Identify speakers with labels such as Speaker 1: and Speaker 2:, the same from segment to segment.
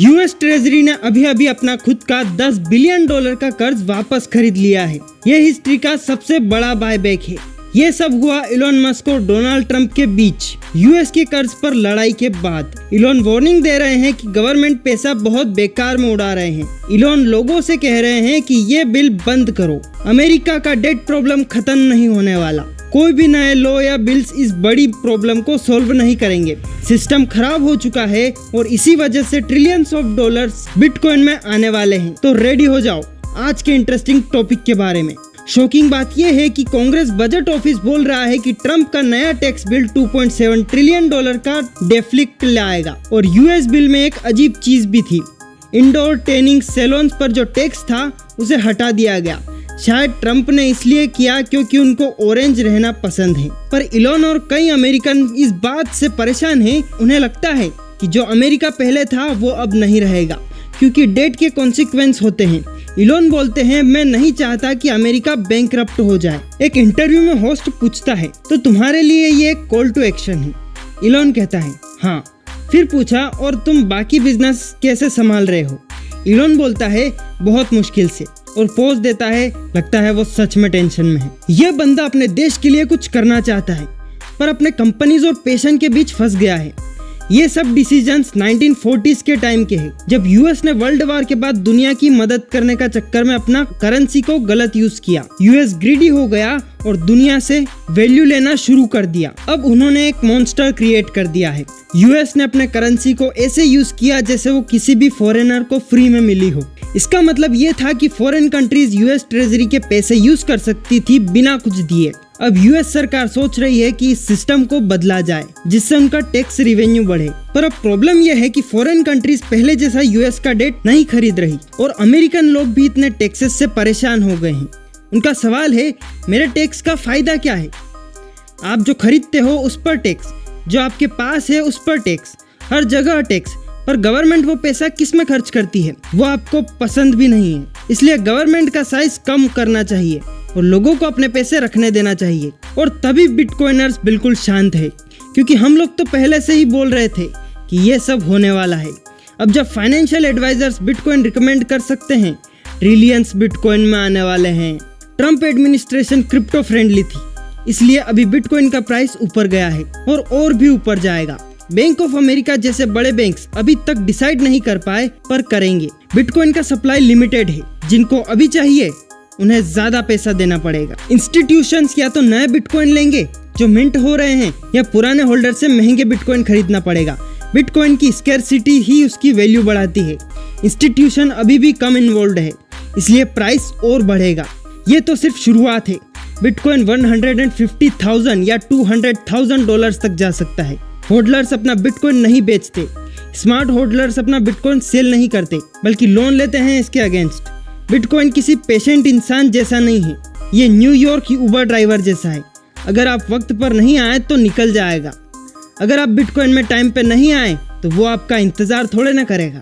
Speaker 1: US treasury ने अभी अभी अपना खुद का $10 बिलियन का कर्ज वापस खरीद लिया है। यह हिस्ट्री का सबसे बड़ा बायबैक है। ये सब हुआ इलोन मस्क और डोनाल्ड ट्रंप के बीच यूएस के कर्ज पर लड़ाई के बाद। इलोन वार्निंग दे रहे हैं कि गवर्नमेंट पैसा बहुत बेकार में उड़ा रहे हैं। इलोन लोगों से कह रहे हैं कि ये बिल बंद करो, अमेरिका का डेट प्रॉब्लम खत्म नहीं होने वाला। कोई भी नए लॉ या बिल्स इस बड़ी प्रॉब्लम को सॉल्व नहीं करेंगे। सिस्टम खराब हो चुका है और इसी वजह से ट्रिलियंस ऑफ डॉलर्स बिटकॉइन में आने वाले हैं। तो रेडी हो जाओ आज के इंटरेस्टिंग टॉपिक के बारे में। शॉकिंग बात यह है कि कांग्रेस बजट ऑफिस बोल रहा है कि ट्रंप का नया टैक्स बिल $2.7 ट्रिलियन का डेफ्लिक्ट लाएगा। और यूएस बिल में एक अजीब चीज भी थी, इंडोर ट्रेनिंग सैलून्स पर जो टैक्स था उसे हटा दिया गया। शायद ट्रंप ने इसलिए किया क्योंकि उनको ऑरेंज रहना पसंद है। पर इलोन और कई अमेरिकन इस बात से परेशान हैं। उन्हें लगता है कि जो अमेरिका पहले था वो अब नहीं रहेगा क्योंकि डेट के कॉन्सिक्वेंस होते हैं। इलोन बोलते हैं, मैं नहीं चाहता कि अमेरिका बैंकरप्ट हो जाए। एक इंटरव्यू में होस्ट पूछता है, तो तुम्हारे लिए ये एक कॉल टू एक्शन है? इलोन कहता है, हाँ। फिर पूछा, और तुम बाकी बिजनेस कैसे संभाल रहे हो? इलोन बोलता है, बहुत मुश्किल से, और पोज देता है, लगता है वो सच में टेंशन में है। यह बंदा अपने देश के लिए कुछ करना चाहता है पर अपने कंपनीज और पैशन के बीच फंस गया है। ये सब डिसीजंस 1940s के टाइम के हैं, जब यूएस ने वर्ल्ड वार के बाद दुनिया की मदद करने का चक्कर में अपना करेंसी को गलत यूज किया। यूएस ग्रीडी हो गया और दुनिया से वैल्यू लेना शुरू कर दिया। अब उन्होंने एक मॉन्स्टर क्रिएट कर दिया है। यूएस ने अपने करेंसी को ऐसे यूज किया जैसे वो किसी भी फॉरेनर को फ्री में मिली हो। इसका मतलब ये था कि फॉरेन कंट्रीज यूएस ट्रेजरी के पैसे यूज कर सकती थी बिना कुछ दिए। अब यूएस सरकार सोच रही है कि इस सिस्टम को बदला जाए जिससे उनका टैक्स रेवेन्यू बढ़े। पर अब प्रॉब्लम यह है कि फॉरेन कंट्रीज पहले जैसा यूएस का डेट नहीं खरीद रही और अमेरिकन लोग भी इतने टैक्सेस से परेशान हो गए हैं। उनका सवाल है, मेरे टैक्स का फायदा क्या है? आप जो खरीदते हो उस पर टैक्स, जो आपके पास है उस पर टैक्स, हर जगह टैक्स। पर गवर्नमेंट वो पैसा किस में खर्च करती है वो आपको पसंद भी नहीं है। इसलिए गवर्नमेंट का साइज कम करना चाहिए और लोगों को अपने पैसे रखने देना चाहिए। और तभी बिटकॉइनर्स बिल्कुल शांत है, क्योंकि हम लोग तो पहले से ही बोल रहे थे कि ये सब होने वाला है। अब जब फाइनेंशियल एडवाइजर्स बिटकॉइन रिकमेंड कर सकते हैं, ट्रिलियंस बिटकॉइन में आने वाले हैं। ट्रंप एडमिनिस्ट्रेशन क्रिप्टो फ्रेंडली थी, इसलिए अभी बिटकॉइन का प्राइस ऊपर गया है और भी ऊपर जाएगा। बैंक ऑफ अमेरिका जैसे बड़े बैंक्स अभी तक डिसाइड नहीं कर पाए पर करेंगे। बिटकॉइन का सप्लाई लिमिटेड है, जिनको अभी चाहिए उन्हें ज्यादा पैसा देना पड़ेगा। इंस्टीट्यूशंस या तो नए बिटकॉइन लेंगे जो मिंट हो रहे हैं, या पुराने होल्डर से महंगे बिटकॉइन खरीदना पड़ेगा। बिटकॉइन की स्कैरसिटी ही उसकी वैल्यू बढ़ाती है। इंस्टीट्यूशन अभी भी कम इन्वॉल्व है, इसलिए प्राइस और बढ़ेगा। ये तो सिर्फ शुरुआत है। बिटकॉइन 150,000 या $200,000 तक जा सकता है। होल्डर्स अपना बिटकॉइन नहीं बेचते। स्मार्ट होल्डर्स अपना बिटकॉइन सेल नहीं करते, बल्कि लोन लेते हैं इसके अगेंस्ट। बिटकॉइन किसी पेशेंट इंसान जैसा नहीं है, ये न्यूयॉर्क की उबर ड्राइवर जैसा है। अगर आप वक्त पर नहीं आए तो निकल जाएगा। अगर आप बिटकॉइन में टाइम पे नहीं आए तो वो आपका इंतजार थोड़े ना करेगा।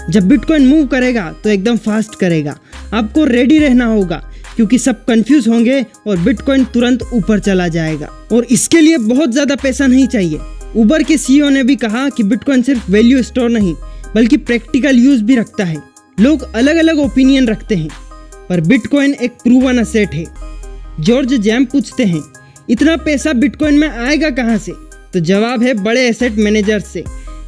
Speaker 1: जब बिटकॉइन मूव करेगा तो एकदम फास्ट करेगा। आपको रेडी रहना होगा क्योंकि सब कंफ्यूज होंगे और बिटकॉइन तुरंत ऊपर चला जाएगा। और इसके लिए बहुत ज्यादा पैसा नहीं चाहिए। उबर के सीईओ ने भी कहा कि बिटकॉइन सिर्फ वैल्यू स्टोर नहीं बल्कि प्रैक्टिकल यूज भी रखता है। लोग अलग अलग ओपिनियन रखते हैं पर बिटकॉइन एक प्रूवन असेट है। जॉर्ज जैम पूछते हैं, इतना पैसा बिटकॉइन में आएगा कहां से? तो जवाब है बड़े एसेट मैनेजर्स से,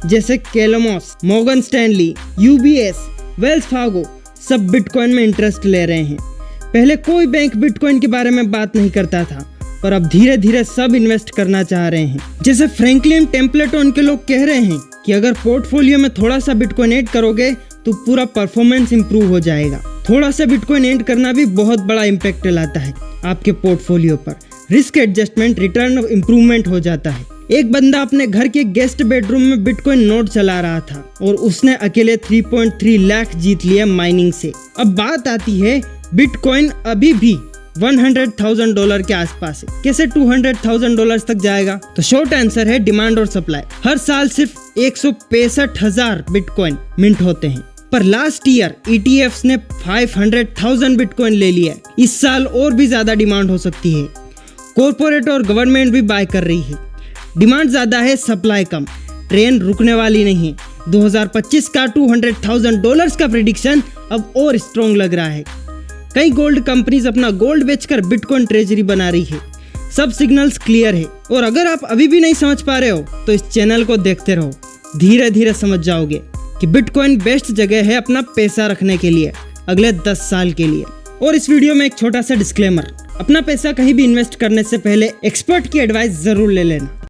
Speaker 1: जैसे केलोमोस, Morgan Stanley, UBS, Wells Fargo. सब बिटकॉइन में इंटरेस्ट ले रहे हैं। पहले कोई बैंक बिटकॉइन के बारे में बात नहीं करता था, पर अब धीरे धीरे सब इन्वेस्ट करना चाह रहे हैं। जैसे फ्रैंकलिन टेम्पलेटन के लोग कह रहे हैं कि अगर पोर्टफोलियो में थोड़ा सा बिटकॉइन ऐड करोगे तो पूरा परफॉर्मेंस इंप्रूव हो जाएगा। थोड़ा सा बिटकॉइन ऐड करना भी बहुत बड़ा इम्पैक्ट लाता है आपके पोर्टफोलियो पर। रिस्क एडजस्टमेंट रिटर्न इंप्रूवमेंट हो जाता है। एक बंदा अपने घर के गेस्ट बेडरूम में बिटकॉइन नोट चला रहा था और उसने अकेले 3.3 लाख जीत लिया माइनिंग से। अब बात आती है, बिटकॉइन अभी भी $100,000 के आसपास है। कैसे $200,000 तक जाएगा? तो शॉर्ट आंसर है डिमांड और सप्लाई। हर साल सिर्फ 165,000 बिटकॉइन मिंट होते हैं, पर लास्ट ईयर ETFs ने 500,000 बिटकॉइन ले लिया। इस साल और भी ज्यादा डिमांड हो सकती है। कॉर्पोरेट और गवर्नमेंट भी बाय कर रही है। डिमांड ज्यादा है, सप्लाई कम। ट्रेन रुकने वाली नहीं है। 2025 का $200,000 का प्रेडिक्शन अब और स्ट्रॉन्ग लग रहा है। कई गोल्ड कंपनीज अपना गोल्ड बेचकर बिटकॉइन ट्रेजरी बना रही है। सब सिग्नल्स क्लियर है और अगर आप अभी भी नहीं समझ पा रहे हो तो इस चैनल को देखते रहो, धीरे धीरे समझ जाओगे कि बिटकॉइन बेस्ट जगह है अपना पैसा रखने के लिए अगले 10 साल के लिए। और इस वीडियो में एक छोटा सा डिस्क्लेमर, अपना पैसा कहीं भी इन्वेस्ट करने से पहले एक्सपर्ट की एडवाइस जरूर ले लेना।